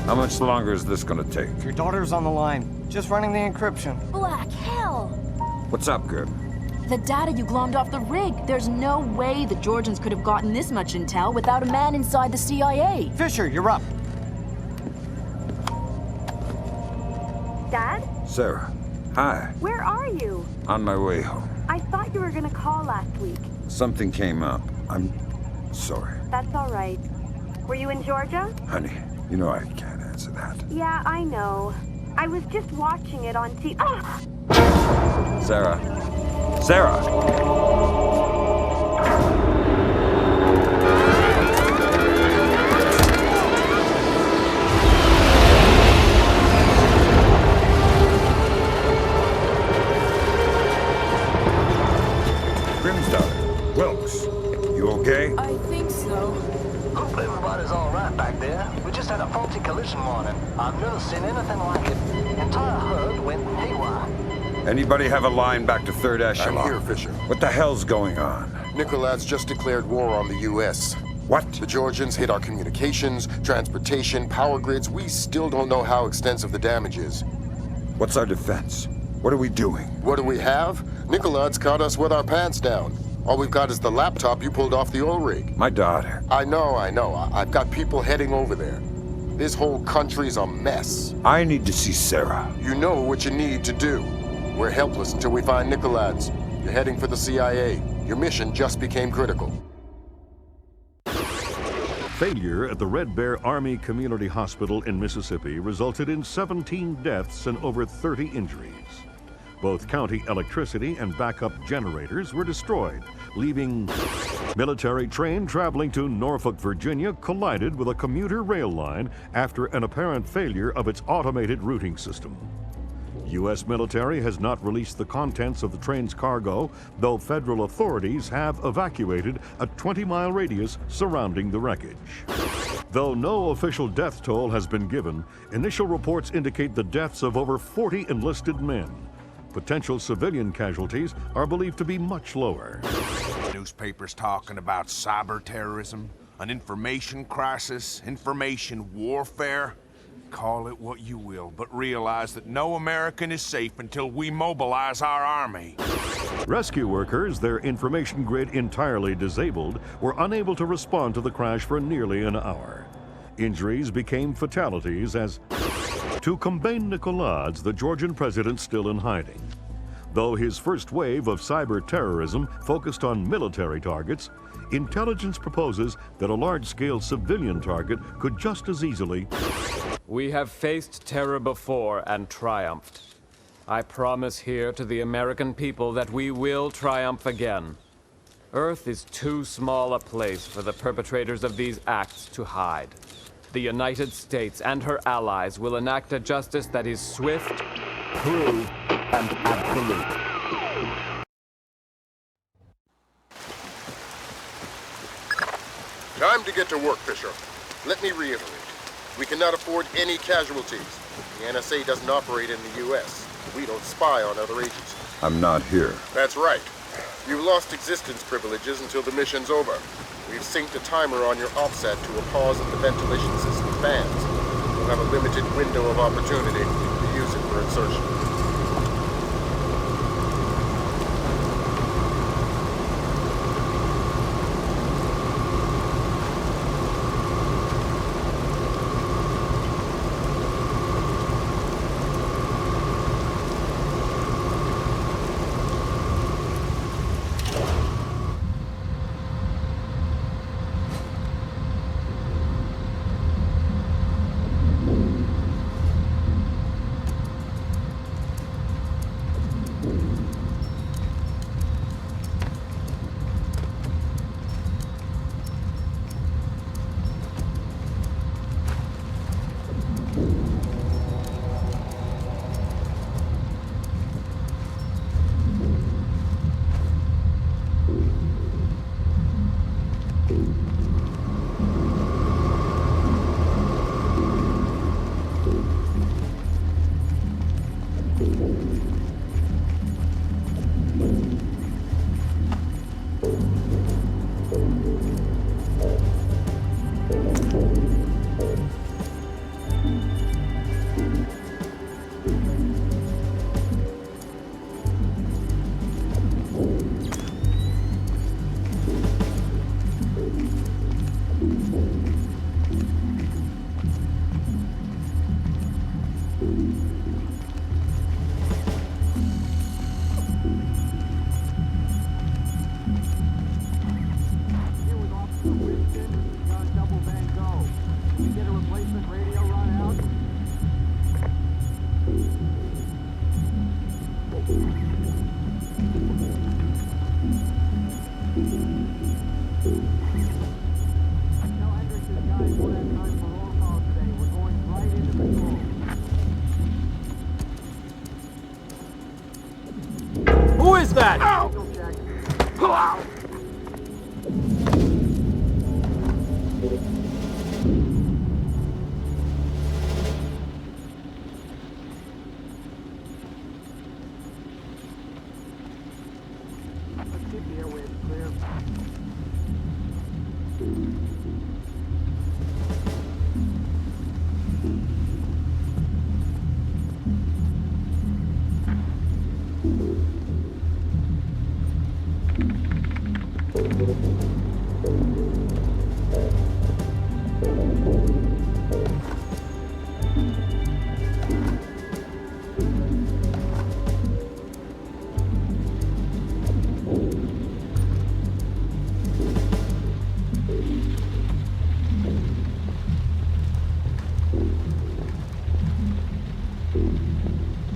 How much longer is this gonna take? Your daughter's on the line. Just running the encryption. Black hell! What's up, Gib? The data you glommed off the rig. There's no way the Georgians could have gotten this much intel without a man inside the CIA. Fisher, you're up. Dad? Sarah. Hi. Where are you? On my way home. I thought you were gonna call last week. Something came up. I'm sorry. That's all right. Were you in Georgia? Honey, you know I can't answer that. Yeah, I know. I was just watching it on TV. Ah! Sarah. Sarah! Wilkes, you okay? I think so. Hope everybody's all right back there. We just had a faulty collision warning. I've never seen anything like it. Entire herd went haywire. Anybody have a line back to 3rd Echelon? I'm here, Fisher. What the hell's going on? Nicolad's just declared war on the U.S. What? The Georgians hit our communications, transportation, power grids. We still don't know how extensive the damage is. What's our defense? What are we doing? What do we have? Nicolad's caught us with our pants down. All we've got is the laptop you pulled off the oil rig. My daughter. I know. I've got people heading over there. This whole country's a mess. I need to see Sarah. You know what you need to do. We're helpless until we find Nicolad's. You're heading for the CIA. Your mission just became critical. Failure at the Red Bear Army Community Hospital in Mississippi resulted in 17 deaths and over 30 injuries. Both county electricity and backup generators were destroyed, leaving military train traveling to Norfolk, Virginia collided with a commuter rail line after an apparent failure of its automated routing system. U.S. military has not released the contents of the train's cargo, though federal authorities have evacuated a 20-mile radius surrounding the wreckage. Though no official death toll has been given, initial reports indicate the deaths of over 40 enlisted men. Potential civilian casualties are believed to be much lower. Newspapers talking about cyber terrorism, an information crisis, information warfare. Call it what you will, but realize that no American is safe until we mobilize our army. Rescue workers, their information grid entirely disabled, were unable to respond to the crash for nearly an hour. Injuries became fatalities as to combat Nicolad's, the Georgian president still in hiding. Though his first wave of cyber terrorism focused on military targets, intelligence proposes that a large-scale civilian target could just as easily. We have faced terror before and triumphed. I promise here to the American people that we will triumph again. Earth is too small a place for the perpetrators of these acts to hide. The United States and her allies will enact a justice that is swift, true, and absolute. Time to get to work, Fisher. Let me reiterate. We cannot afford any casualties. The NSA doesn't operate in the U.S. We don't spy on other agencies. I'm not here. That's right. You've lost existence privileges until the mission's over. We've synced a timer on your offset to a pause of the ventilation system fans. You'll have a limited window of opportunity to use it for insertion.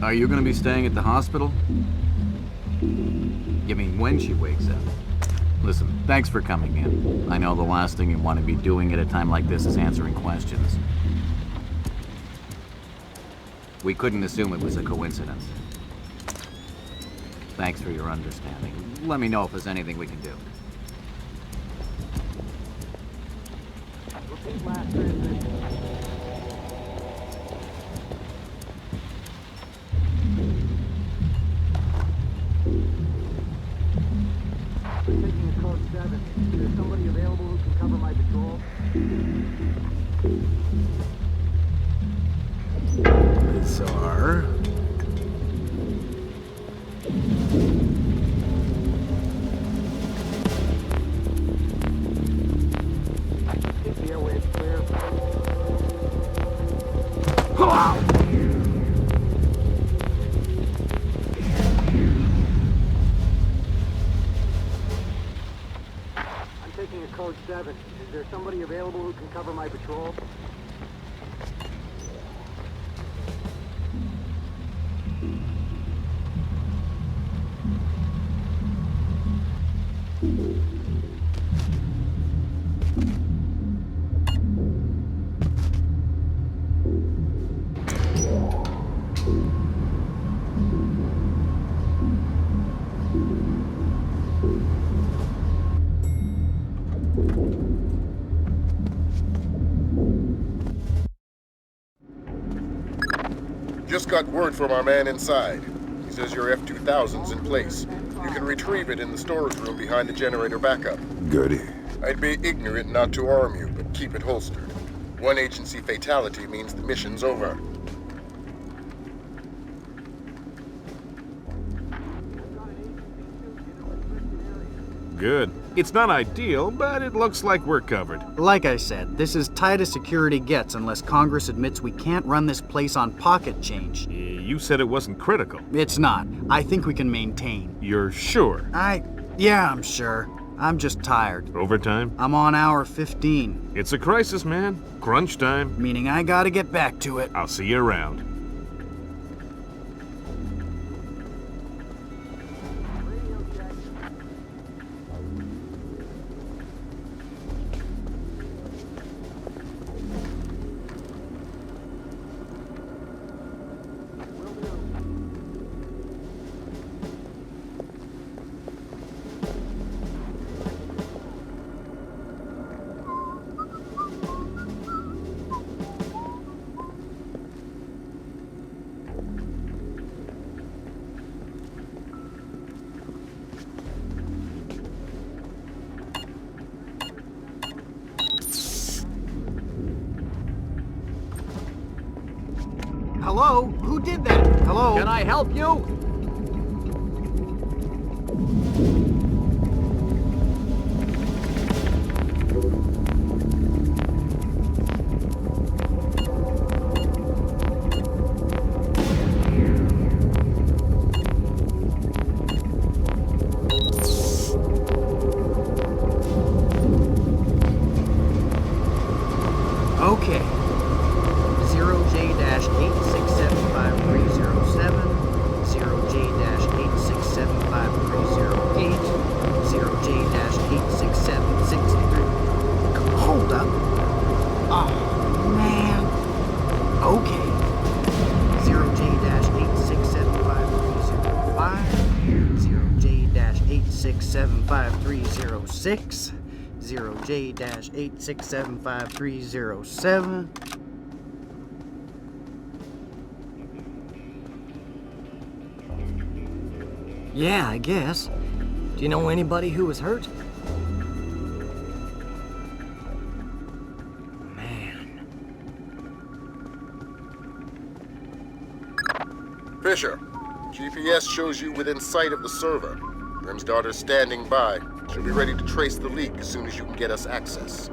Are you gonna be staying at the hospital? You mean when she wakes up? Listen, thanks for coming in. I know the last thing you want to be doing at a time like this is answering questions. We couldn't assume it was a coincidence. Thanks for your understanding. Let me know if there's anything we can do. Taking a code 7. Is there somebody available who can cover my patrol? Bizarre. Keep the airwaves clear. I'm taking a code 7. Is there somebody available who can cover my patrol? Just got word from our man inside. He says your F-2000's in place. You can retrieve it in the storage room behind the generator backup. Goody. I'd be ignorant not to arm you, but keep it holstered. One agency fatality means the mission's over. Good. It's not ideal, but it looks like we're covered. Like I said, this is tight as security gets unless Congress admits we can't run this place on pocket change. You said it wasn't critical. It's not. I think we can maintain. You're sure? Yeah, I'm sure. I'm just tired. Overtime? I'm on hour 15. It's a crisis, man. Crunch time. Meaning I gotta get back to it. I'll see you around. Hello? Who did that? Hello? Can I help you? Okay. 0J-86753070, 8675306, 0J-8675307. Yeah, I guess. Do you know anybody who was hurt? Man. Fisher, GPS shows you within sight of the server. Grim's daughter's standing by. She'll be ready to trace the leak as soon as you can get us access.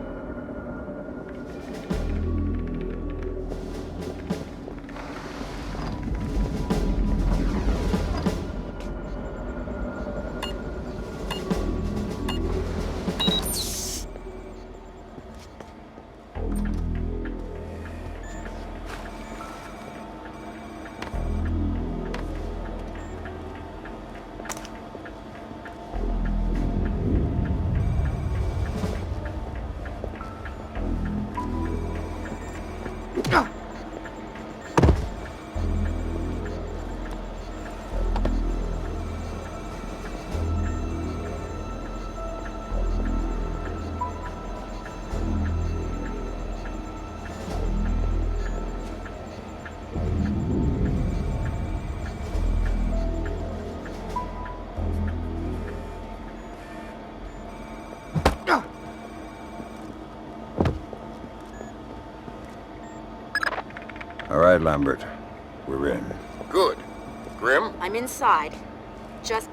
All right, Lambert. We're in. Good. Grim? I'm inside. Just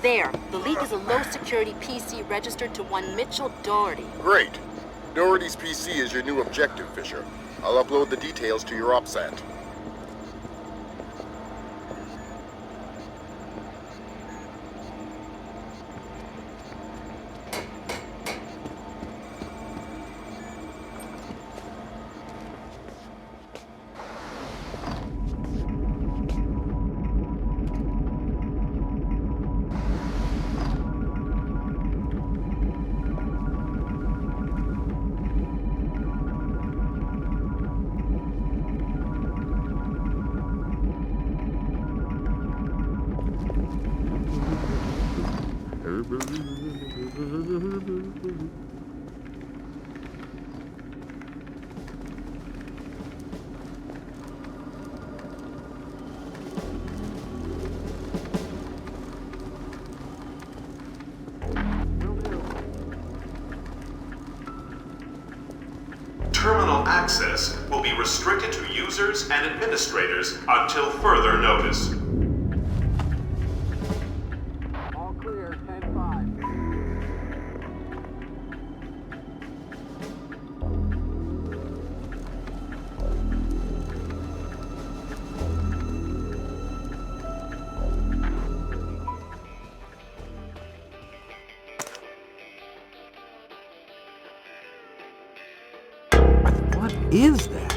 there. The leak is a low-security PC registered to one Mitchell Doherty. Great. Doherty's PC is your new objective, Fisher. I'll upload the details to your OPSAT. Terminal access will be restricted to users and administrators until further notice. All clear, 10-5. What is that?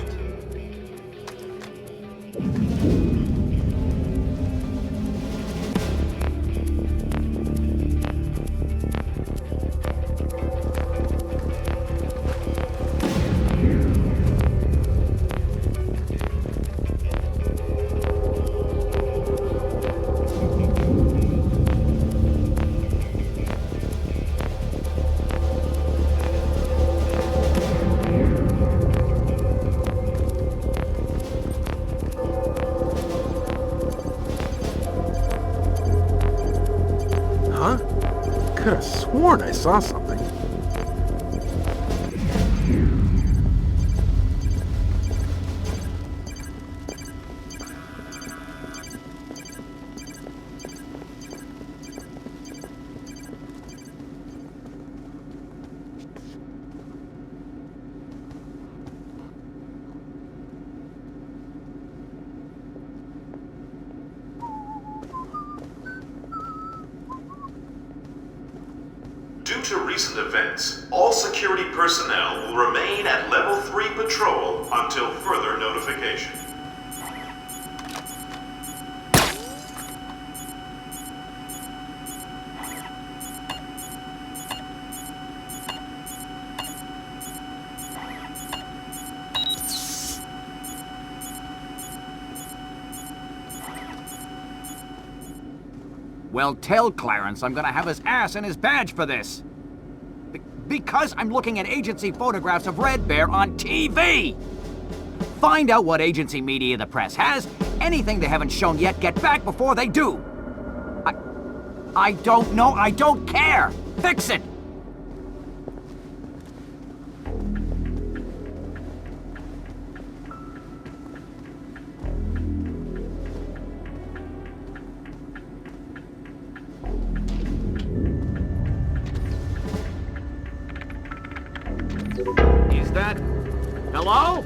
Huh? Could have sworn I saw something. Due to recent events, all security personnel will remain at Level 3 patrol until further notification. Well, tell Clarence I'm gonna have his ass and his badge for this. Because I'm looking at agency photographs of Red Bear on TV! Find out what agency media the press has. Anything they haven't shown yet, get back before they do. I don't know. I don't care. Fix it. Is that... Hello?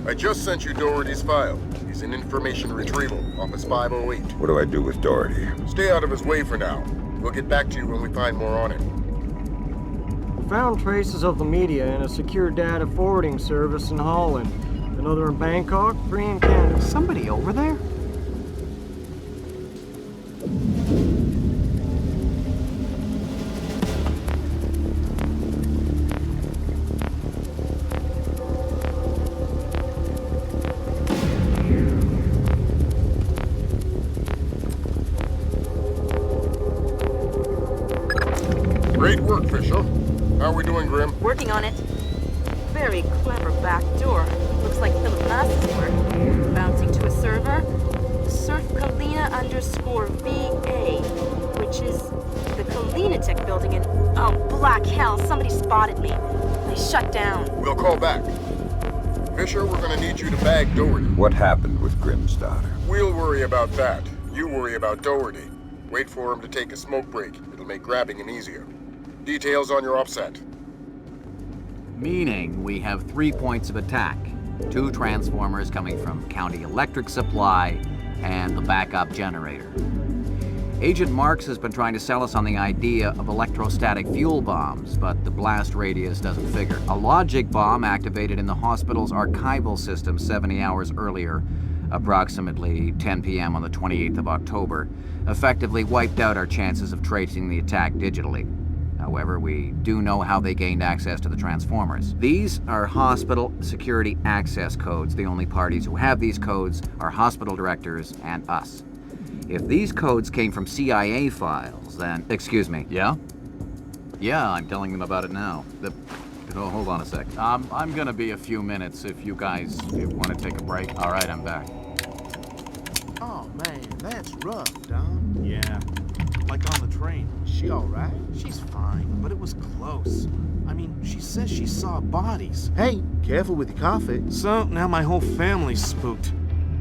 I just sent you Doherty's file. He's in information retrieval, Office 508. What do I do with Doherty? Stay out of his way for now. We'll get back to you when we find more on him. We found traces of the media in a secure data forwarding service in Holland. Another in Bangkok, 3 in Canada. Somebody over there? Great work, Fisher. How are we doing, Grim? Working on it. Very clever back door. Looks like Philip Mass's work. Bouncing to a server. Surf Kalina _VA, which is the Kalina Tech building in... Oh, black hell, somebody spotted me. They shut down. We'll call back. Fisher, we're gonna need you to bag Doherty. What happened with Grim's daughter? We'll worry about that. You worry about Doherty. Wait for him to take a smoke break. It'll make grabbing him easier. Details on your offset. Meaning we have 3 points of attack. 2 transformers coming from County Electric Supply and the backup generator. Agent Marks has been trying to sell us on the idea of electrostatic fuel bombs, but the blast radius doesn't figure. A logic bomb activated in the hospital's archival system 70 hours earlier, approximately 10 p.m. on the 28th of October, effectively wiped out our chances of tracing the attack digitally. However, we do know how they gained access to the transformers. These are hospital security access codes. The only parties who have these codes are hospital directors and us. If these codes came from CIA files, then... Excuse me. Yeah? Yeah, I'm telling them about it now. Oh, hold on a sec. I'm gonna be a few minutes if you guys want to take a break. All right, I'm back. Oh, man, that's rough, Don. Yeah, like on the train. She all right? She's fine, but it was close. I mean, she says she saw bodies. Hey, careful with your coffee. So, now my whole family's spooked.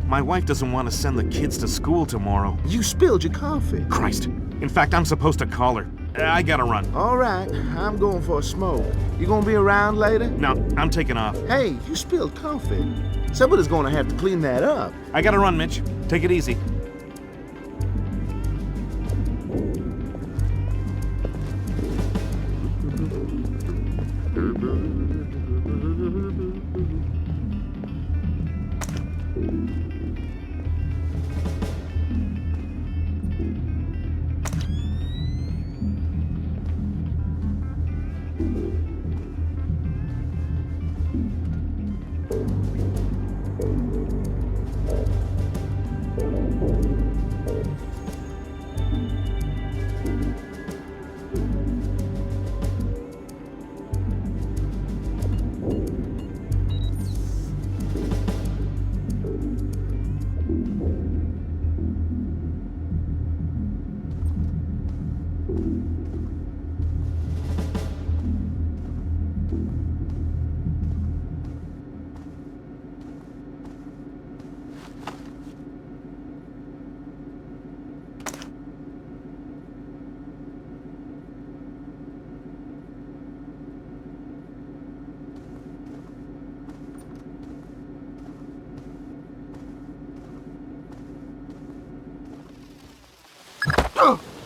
My wife doesn't want to send the kids to school tomorrow. You spilled your coffee. Christ. In fact, I'm supposed to call her. I gotta run. All right, I'm going for a smoke. You gonna be around later? No, I'm taking off. Hey, you spilled coffee. Somebody's gonna have to clean that up. I gotta run, Mitch. Take it easy.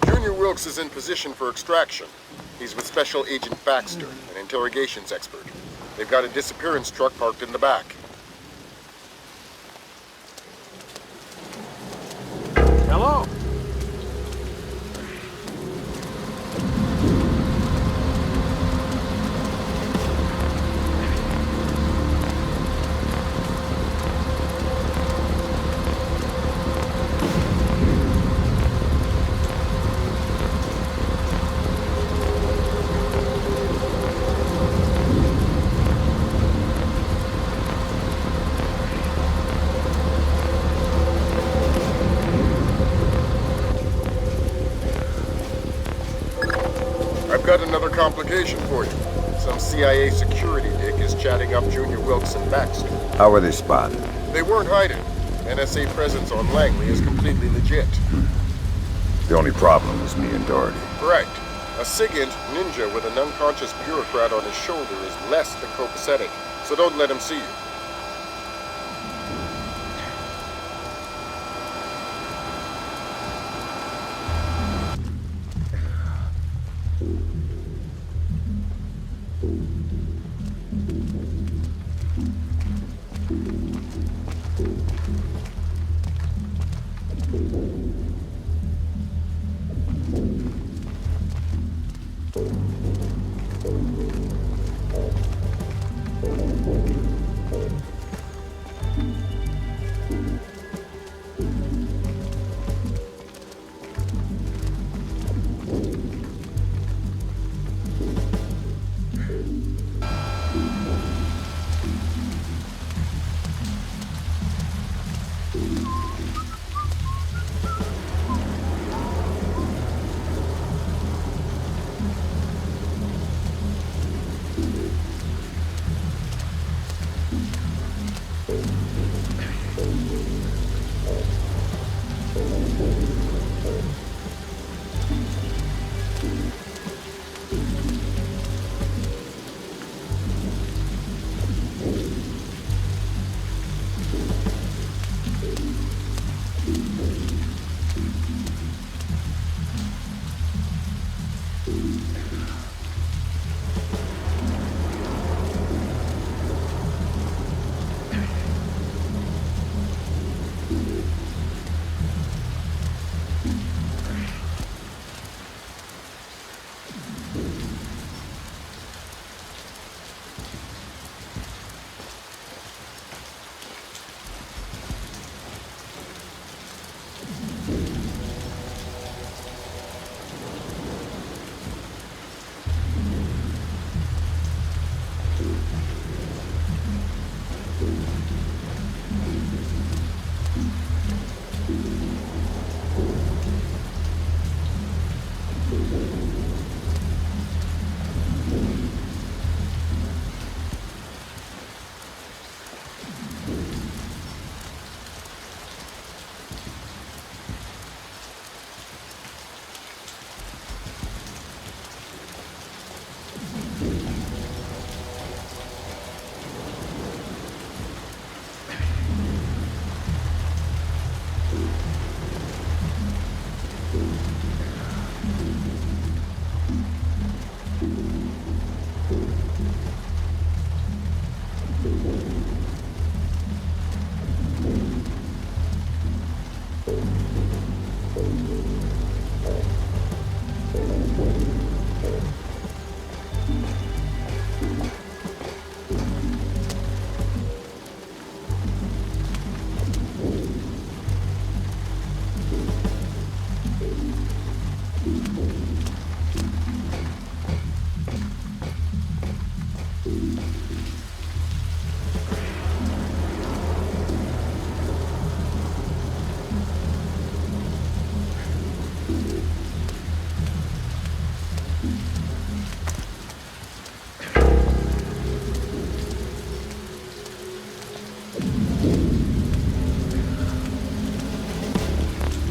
Junior Wilkes is in position for extraction. He's with Special Agent Baxter, an interrogations expert. They've got a disappearance truck parked in the back. Hello. I've got another complication for you. Some CIA security dick is chatting up Junior Wilkes and Baxter. How were they spotted? They weren't hiding. NSA presence on Langley is completely legit. The only problem is me and Doherty. Correct. A SIGINT ninja with an unconscious bureaucrat on his shoulder is less than copacetic, so don't let him see you.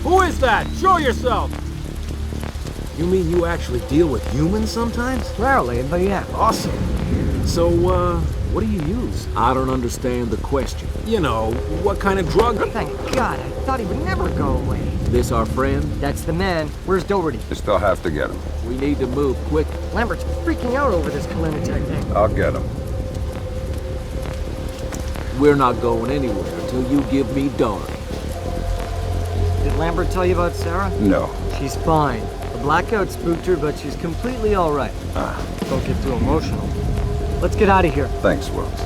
Who is that? Show yourself! You mean you actually deal with humans sometimes? Rarely, but yeah. Awesome. So, what do you use? I don't understand the question. You know, what kind of drug? Thank God, I thought he would never go away. This our friend? That's the man. Where's Doherty? You still have to get him. We need to move quick. Lambert's freaking out over this Kalinatech thing. I'll get him. We're not going anywhere until you give me Doherty. Did Lambert tell you about Sarah? No. She's fine. The blackout spooked her, but she's completely all right. Don't get too emotional. Let's get out of here. Thanks, Wills.